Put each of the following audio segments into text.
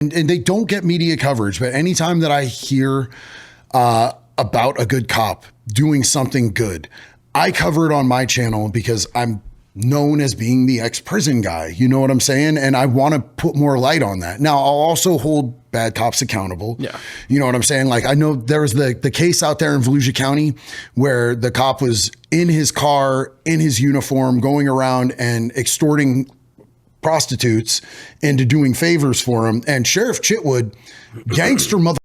and they don't get media coverage, but anytime that I hear about a good cop doing something good, I cover it on my channel because I'm known as being the ex-prison guy. You know what I'm saying? And I want to put more light on that. Now, I'll also hold bad cops accountable. Yeah. You know what I'm saying? Like, I know there was the case out there in Volusia County where the cop was in his car, in his uniform, going around and extorting prostitutes into doing favors for him. And Sheriff Chitwood, gangster mother,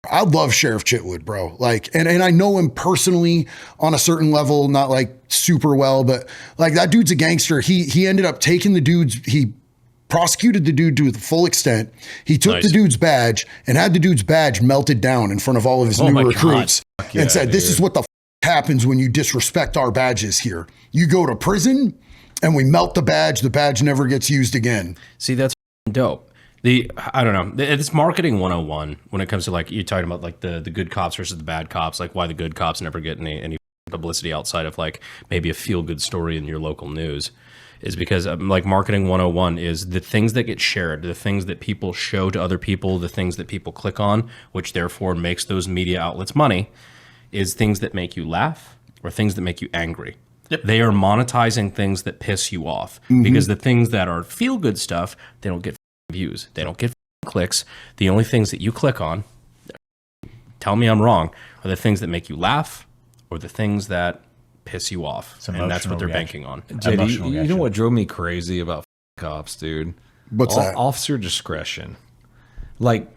I love Sheriff Chitwood, bro. Like, and I know him personally on a certain level, not like super well, but like that dude's a gangster. He ended up taking the dude's, he prosecuted the dude to the full extent. He took the dude's badge and had the dude's badge melted down in front of all of his new recruits and said, this is what the happens when you disrespect our badges here. You go to prison and we melt the badge never gets used again. See, that's dope. I don't know. It's marketing 101 when it comes to like, you're talking about like the good cops versus the bad cops, like why the good cops never get any publicity outside of like maybe a feel good story in your local news is because like marketing 101 is the things that get shared, the things that people show to other people, the things that people click on, which therefore makes those media outlets money, is things that make you laugh or things that make you angry. Yep. They are monetizing things that piss you off because the things that are feel good stuff, they don't get views. They don't get clicks. The only things that you click on, tell me I'm wrong, are the things that make you laugh or the things that piss you off. And that's what they're banking on. JD, you know what drove me crazy about cops, dude? What's that? Officer discretion. Like,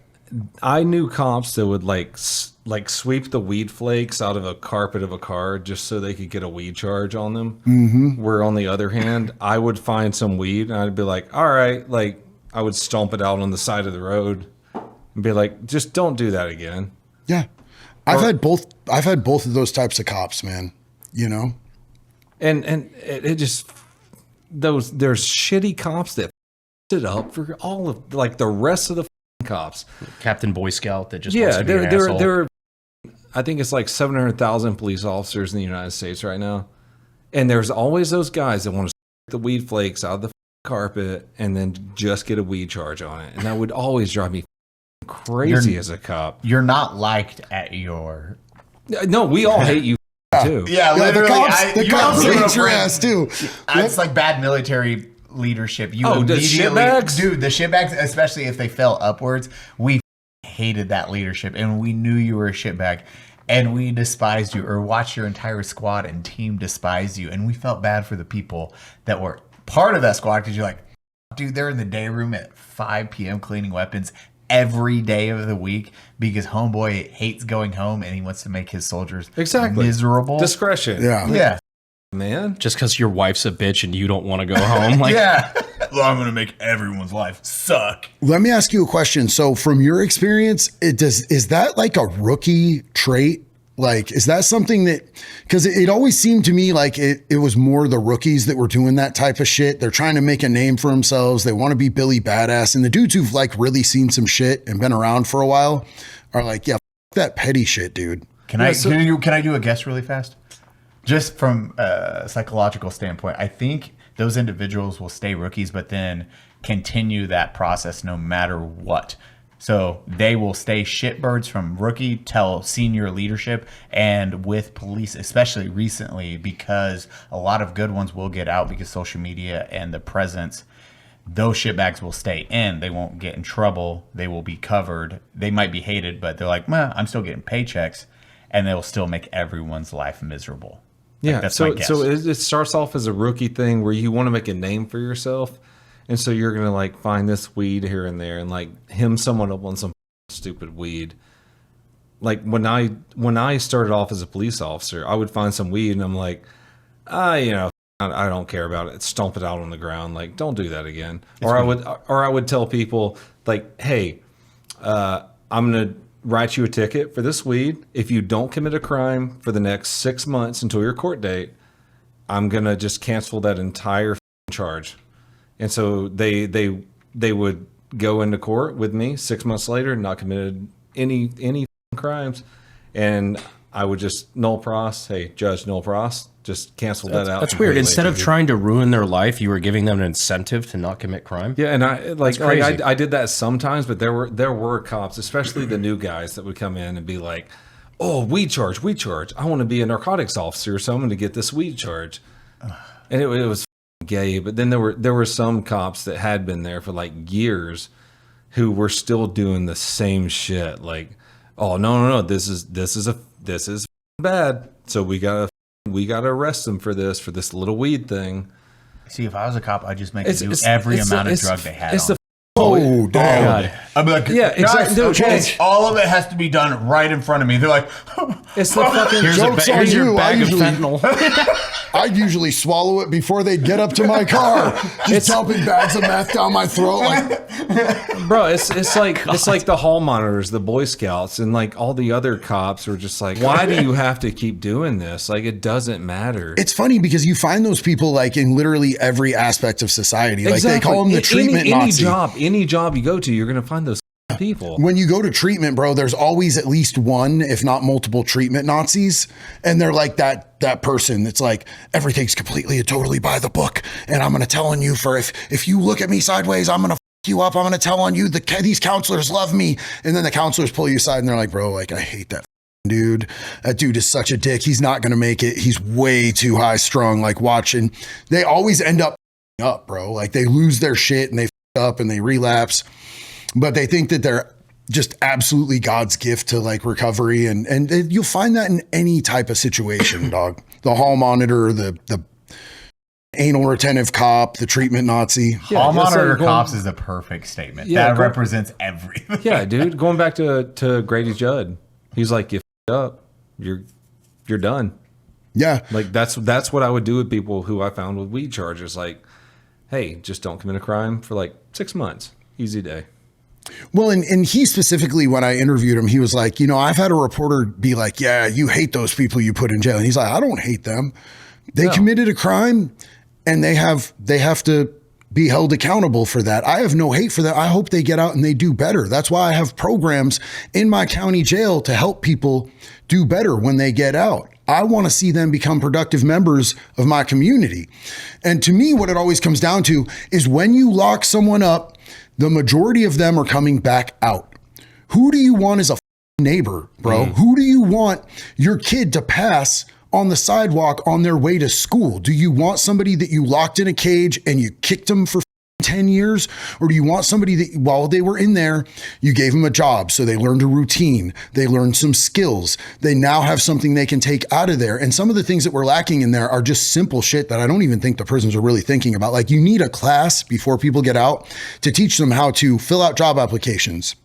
I knew cops that would like sweep the weed flakes out of a carpet of a car just so they could get a weed charge on them. Where on the other hand, I would find some weed and I'd be like, all right, like I would stomp it out on the side of the road and be like, just don't do that again. Yeah. I've had both of those types of cops, man, you know? And it just, there's shitty cops that it up for all of like the rest of the cops. Captain Boy Scout that just wants to be an asshole. There, I think it's like 700,000 police officers in the United States right now. And there's always those guys that want to stick the weed flakes out of the carpet and then just get a weed charge on it. And that would always drive me crazy as a cop. You're not liked at your... No, we all hate you too. Yeah, literally. The cops hate your ass too. It's like bad military leadership. The shitbags? Dude, the shitbags, especially if they fell upwards, we hated that leadership and we knew you were a shitbag and we despised you, or watched your entire squad and team despise you, and we felt bad for the people that were part of that squad because you're like, dude, they're in the day room at 5 p.m. cleaning weapons every day of the week because homeboy hates going home and he wants to make his soldiers miserable. Discretion. Yeah. Man, just because your wife's a bitch and you don't want to go home, like well, I'm gonna make everyone's life suck. Let me ask you a question. So from your experience, is that like a rookie trait? Like, is that something that, because it always seemed to me like it was more the rookies that were doing that type of shit. They're trying to make a name for themselves. They want to be Billy Badass. And the dudes who've like really seen some shit and been around for a while are like, yeah, f that petty shit, dude. Can I do a guess really fast? Just from a psychological standpoint, I think those individuals will stay rookies, but then continue that process no matter what. So they will stay shitbirds from rookie till senior leadership, and with police, especially recently, because a lot of good ones will get out because social media and the presence, those shitbags will stay in. They won't get in trouble. They will be covered. They might be hated, but they're like, man, I'm still getting paychecks, and they'll still make everyone's life miserable. Yeah, like, so it starts off as a rookie thing where you want to make a name for yourself, and so you're gonna like find this weed here and there and like hem someone up on some stupid weed. Like when I started off as a police officer, I would find some weed and I'm like, I don't care about it. Stomp it out on the ground. Like, don't do that again. Or I would tell people like, hey, I'm gonna write you a ticket for this weed. If you don't commit a crime for the next 6 months until your court date, I'm gonna just cancel that entire charge. And so they would go into court with me 6 months later, not committed any crimes, and I would just null pros. Hey, judge, null pros. Just cancel that out. That's weird. completely. Instead of trying to ruin their life, you were giving them an incentive to not commit crime. Yeah, and I crazy. I did that sometimes, but there were cops, especially the new guys, that would come in and be like, "Oh, weed charge. I want to be a narcotics officer, so I'm going to get this weed charge." And it was gay. But then there were some cops that had been there for like years, who were still doing the same shit. Like, "Oh, no, this is bad. So we gotta arrest them for this little weed thing." See, if I was a cop, I'd just make them do every amount of drug they had. It's on. Oh, damn. I'd be like, Yeah, guys, exactly. okay, all of it has to be done right in front of me. They're like, It's the fucking Joke's on you. bag of usually- fentanyl. I'd usually swallow it before they'd get up to my car. Just dumping bags of meth down my throat. Like, bro. It's like the hall monitors, the Boy Scouts, and like all the other cops are just like, why do you have to keep doing this? Like, it doesn't matter. it's funny because you find those people like in literally every aspect of society. Like they call them the treatment Nazi. Any job you go to, you're gonna find those people. When you go to treatment, bro, there's always at least one, if not multiple treatment Nazis. And they're like that person that's like, everything's completely and totally by the book. And I'm going to tell on you for if you look at me sideways, I'm going to f you up. I'm going to tell on you. These counselors love me. And then the counselors pull you aside and they're like, bro, like, I hate that dude. That dude is such a dick. He's not going to make it. He's way too high strung. Like watching, they always end up, bro. Like they lose their shit and they up and they relapse. But they think that they're just absolutely God's gift to like recovery. And you'll find that in any type of situation, dog. The hall monitor, the anal retentive cop, the treatment Nazi. hall monitor cops is the perfect statement. Yeah, that represents everything. Yeah, dude. Going back to Grady Judd, he's like, you f***ed up, you're done. Yeah. Like that's what I would do with people who I found with weed charges. Like, hey, just don't commit a crime for like 6 months. Easy day. Well, and he specifically, when I interviewed him, he was like, I've had a reporter be like, yeah, you hate those people you put in jail. And he's like, I don't hate them. They committed a crime and they have to be held accountable for that. I have no hate for that. I hope they get out and they do better. That's why I have programs in my county jail to help people do better when they get out. I want to see them become productive members of my community. And to me, what it always comes down to is when you lock someone up, the majority of them are coming back out. Who do you want as a neighbor, bro? Who do you want your kid to pass on the sidewalk on their way to school? Do you want somebody that you locked in a cage and you kicked them for 10 years? Or do you want somebody that while they were in there, you gave them a job so they learned a routine, they learned some skills, they now have something they can take out of there? And some of the things that we're lacking in there are just simple shit that I don't even think the prisons are really thinking about. Like you need a class before people get out to teach them how to fill out job applications,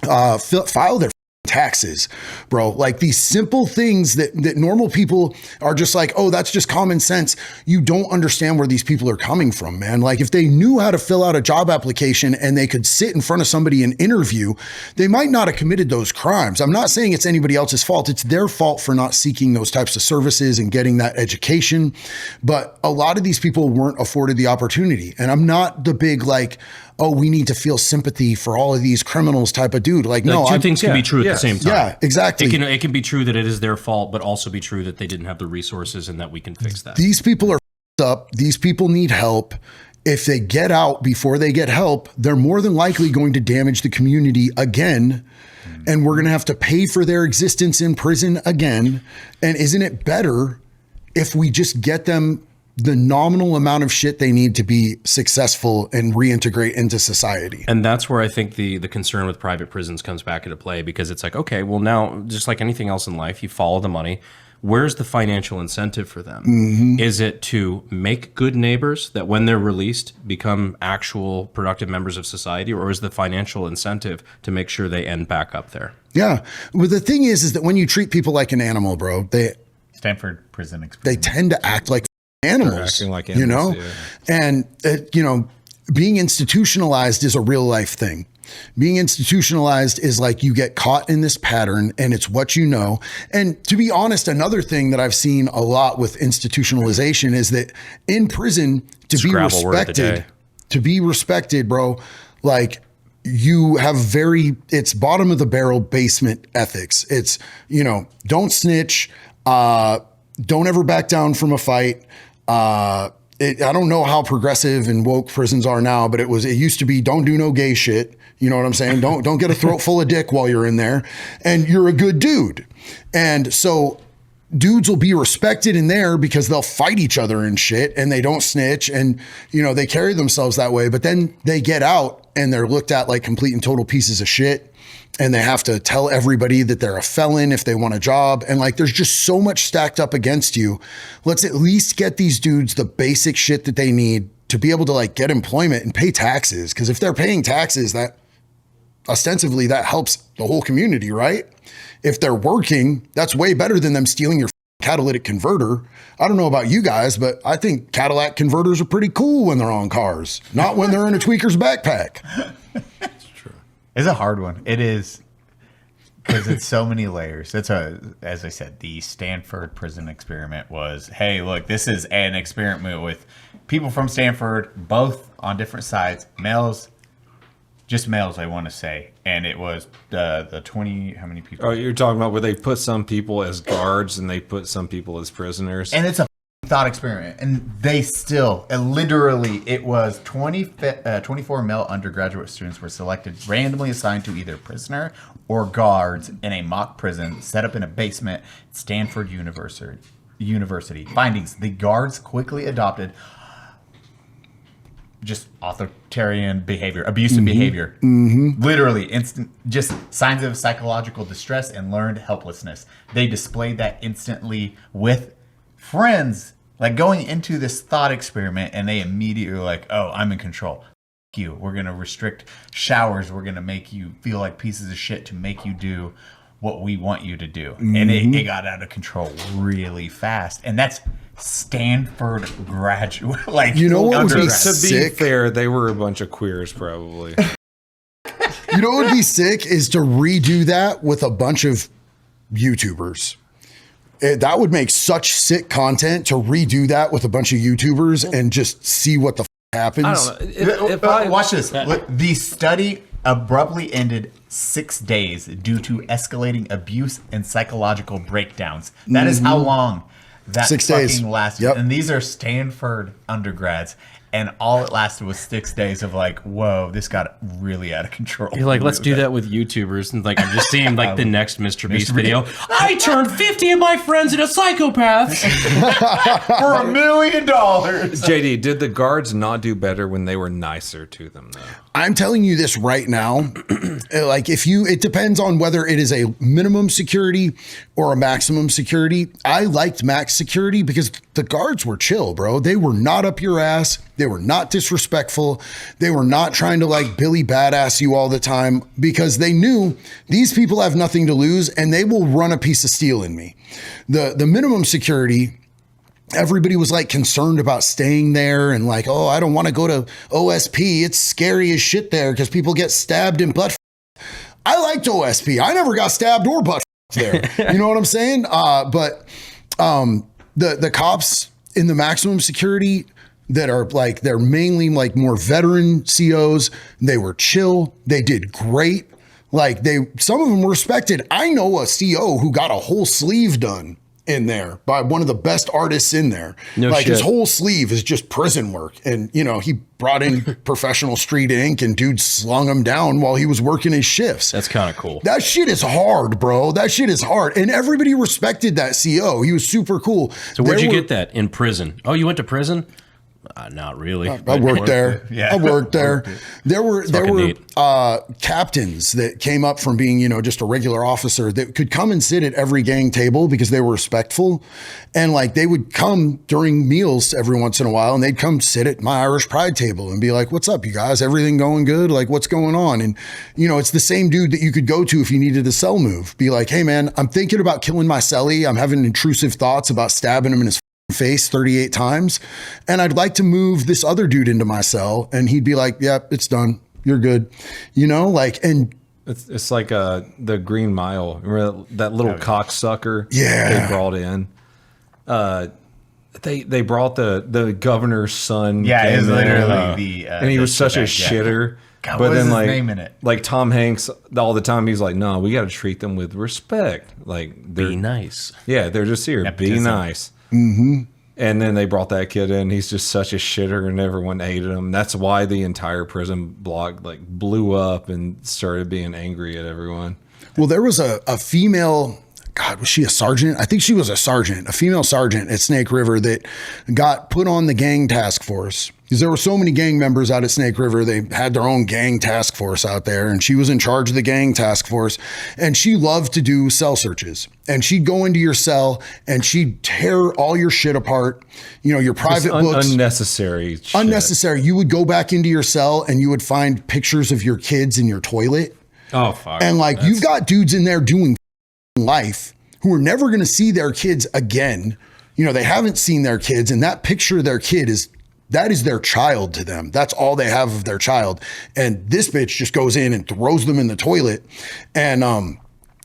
file their taxes, bro. Like these simple things that normal people are just like, oh, that's just common sense. You don't understand where these people are coming from, man. Like if they knew how to fill out a job application and they could sit in front of somebody and interview, they might not have committed those crimes. I'm not saying it's anybody else's fault. It's their fault for not seeking those types of services and getting that education. But a lot of these people weren't afforded the opportunity. And I'm not the big like, oh, we need to feel sympathy for all of these criminals type of dude. Like, no, two things can be true at the same time. Yeah, exactly. It can be true that it is their fault, but also be true that they didn't have the resources and that we can fix that. These people are up. These people need help. If they get out before they get help, they're more than likely going to damage the community again. And we're going to have to pay for their existence in prison again. And isn't it better if we just get them the nominal amount of shit they need to be successful and reintegrate into society? And that's where I think the concern with private prisons comes back into play, because it's like, okay, well now, just like anything else in life, you follow the money. Where's the financial incentive for them? Is it to make good neighbors that when they're released become actual productive members of society? Or is the financial incentive to make sure they end back up there? Yeah. Well, the thing is that when you treat people like an animal, bro, Stanford prison they experience. tend to act like animals, acting like animals, yeah. And, being institutionalized is a real life thing. Being institutionalized is like you get caught in this pattern and it's what you know. And to be honest, another thing that I've seen a lot with institutionalization is that in prison, to be respected, bro, like you have it's bottom of the barrel basement ethics. It's, don't snitch, don't ever back down from a fight. I don't know how progressive and woke prisons are now, but it used to be don't do no gay shit. You know what I'm saying? Don't get a throat full of dick while you're in there, and you're a good dude. And so dudes will be respected in there because they'll fight each other and shit, and they don't snitch, and they carry themselves that way. But then they get out and they're looked at like complete and total pieces of shit, and they have to tell everybody that they're a felon if they want a job. And like, there's just so much stacked up against you. Let's at least get these dudes the basic shit that they need to be able to like get employment and pay taxes. Because if they're paying taxes, that ostensibly that helps the whole community, right? If they're working, that's way better than them stealing your catalytic converter. I don't know about you guys, but I think Cadillac converters are pretty cool when they're on cars, not when they're in a tweaker's backpack. That's true. It's a hard one. It is, because it's so many layers. As I said, the Stanford prison experiment was, hey, look, this is an experiment with people from Stanford, both on different sides, males, just males, I want to say. And it was the 20, how many people? Oh, you're talking about where they put some people as guards and they put some people as prisoners. And it's a thought experiment. And they still, literally, it was 24 male undergraduate students were selected, randomly assigned to either prisoner or guards in a mock prison set up in a basement at Stanford University. Findings: the guards quickly adopted just authoritarian behavior, abusive behavior, literally instant, just signs of psychological distress and learned helplessness. They displayed that instantly with friends, like going into this thought experiment, and they immediately were like, oh, I'm in control. F you. We're going to restrict showers. We're going to make you feel like pieces of shit to make you do what we want you to do. And it got out of control really fast. And that's Stanford graduate. Like, what would be To sick? be fair, they were a bunch of queers, probably. What would be sick is to redo that with a bunch of YouTubers. That would make such sick content to redo that with a bunch of YouTubers and just see what the happens. I don't know. Watch this. The study abruptly ended 6 days due to escalating abuse and psychological breakdowns. That is how long that 6 fucking days lasted. Yep. And these are Stanford undergrads. And all it lasted was 6 days of like, whoa, this got really out of control. You're like, let's do that with YouTubers. And like, I'm just seeing like the next Mr. Beast video. I turned 50 of my friends into psychopaths. for $1 million. JD, did the guards not do better when they were nicer to them, though? I'm telling you this right now. Like, it depends on whether it is a minimum security or a maximum security. I liked max security because the guards were chill, bro. They were not up your ass. They were not disrespectful. They were not trying to like Billy Badass you all the time, because they knew these people have nothing to lose and they will run a piece of steel in me. The minimum security, everybody was like concerned about staying there and like, oh, I don't want to go to OSP. It's scary as shit there because people get stabbed and butt. I liked OSP. I never got stabbed or butt there. You know what I'm saying? But the cops in the maximum security that are like, they're mainly like more veteran COs. They were chill. They did great. Like some of them were respected. I know a CO who got a whole sleeve done in there by one of the best artists in there. No like shit. His whole sleeve is just prison work. And he brought in professional street ink and dude slung him down while he was working his shifts. That's kind of cool. That shit is hard, bro. That shit is hard. And everybody respected that CO. He was super cool. So where'd you get that? In prison? Oh, you went to prison? Not really. I worked there. Yeah. I worked there. There were neat. captains that came up from being, just a regular officer that could come and sit at every gang table because they were respectful. And like they would come during meals every once in a while and they'd come sit at my Irish Pride table and be like, what's up, you guys? Everything going good? Like, what's going on? And, it's the same dude that you could go to if you needed a cell move. Be like, hey, man, I'm thinking about killing my cellie. I'm having intrusive thoughts about stabbing him in his face 38 times. And I'd like to move this other dude into my cell. And he'd be like, yeah, it's done. You're good. And It's like the Green Mile. Remember that little cocksucker Yeah. they brought in? They brought the governor's son. Yeah, came it's in, literally and he was such a shitter. God, But what then is his like name in it? like Tom Hanks all the time he's like, no, we got to treat them with respect. Like they're Be nice. yeah, they're just here. Be Nepotism. nice. Mm-hmm. And then they brought that kid in. He's just such a shitter, and everyone hated him. That's why the entire prison block like blew up and started being angry at everyone. Well, there was a female, God, was she a sergeant? I think she was a sergeant, a female sergeant at Snake River that got put on the gang task force. Because there were so many gang members out at Snake River, they had their own gang task force out there, and she was in charge of the gang task force. And she loved to do cell searches. And she'd go into your cell and she'd tear all your shit apart, you know, your private books. Unnecessary shit. Unnecessary. You would go back into your cell and you would find pictures of your kids in your toilet. Oh, fuck. And like, you've got dudes in there doing life who are never going to see their kids again. You know, they haven't seen their kids, and that picture of their kid is their child to them. That's all they have of their child. And this bitch just goes in and throws them in the toilet. And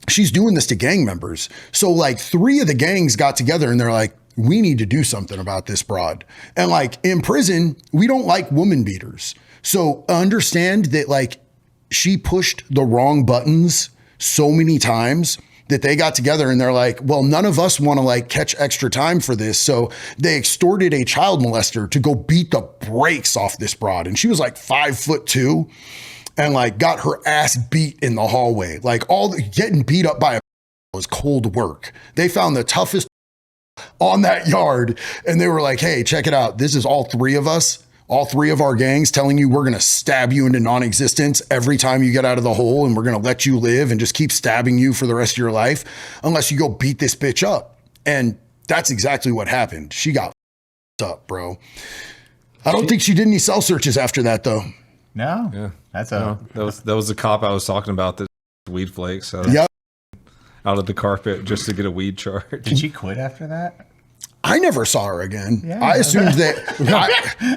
she's doing this to gang members. So like 3 of the gangs got together and they're like, we need to do something about this broad. And like in prison, we don't like woman beaters. So understand that like she pushed the wrong buttons so many times that they got together and they're like, well, none of us want to like catch extra time for this. So they extorted a child molester to go beat the brakes off this broad. And she was like 5'2" and like got her ass beat in the hallway. Like getting beat up by a was cold work. They found the toughest on that yard and they were like, hey, check it out. This is all 3 of us. All 3 of our gangs telling you we're going to stab you into non-existence every time you get out of the hole, and we're going to let you live and just keep stabbing you for the rest of your life unless you go beat this bitch up. And that's exactly what happened. She got up, bro. I don't think she did any cell searches after that, though. No. Yeah, That's that was the cop I was talking about. That weed flakes Yep. out of the carpet just to get a weed charge. Did she quit after that? I never saw her again. Yeah. I assumed that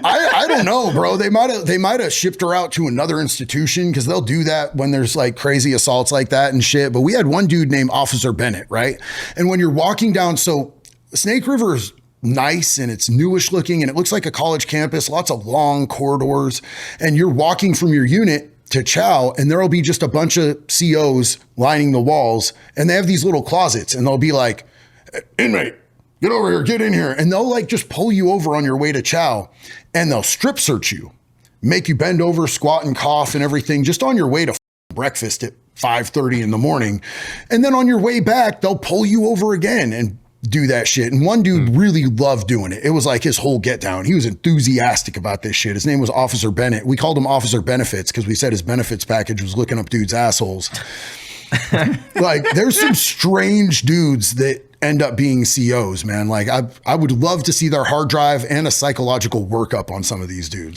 I don't know, bro. They might have shipped her out to another institution because they'll do that when there's like crazy assaults like that and shit. But we had one dude named Officer Bennett, right? And when you're walking down, so Snake River is nice and it's newish looking and it looks like a college campus, lots of long corridors, and you're walking from your unit to chow and there'll be just a bunch of COs lining the walls and they have these little closets and they'll be like, inmate, get over here, get in here. And they'll like just pull you over on your way to chow and they'll strip search you, make you bend over, squat and cough and everything just on your way to breakfast at 5:30 in the morning. And then on your way back, they'll pull you over again and do that shit. And one dude really loved doing it. It was like his whole get down. He was enthusiastic about this shit. His name was Officer Bennett. We called him Officer Benefits because we said his benefits package was looking up dudes' assholes. Like there's some strange dudes that end up being COs, man. Like I would love to see their hard drive and a psychological workup on some of these dudes.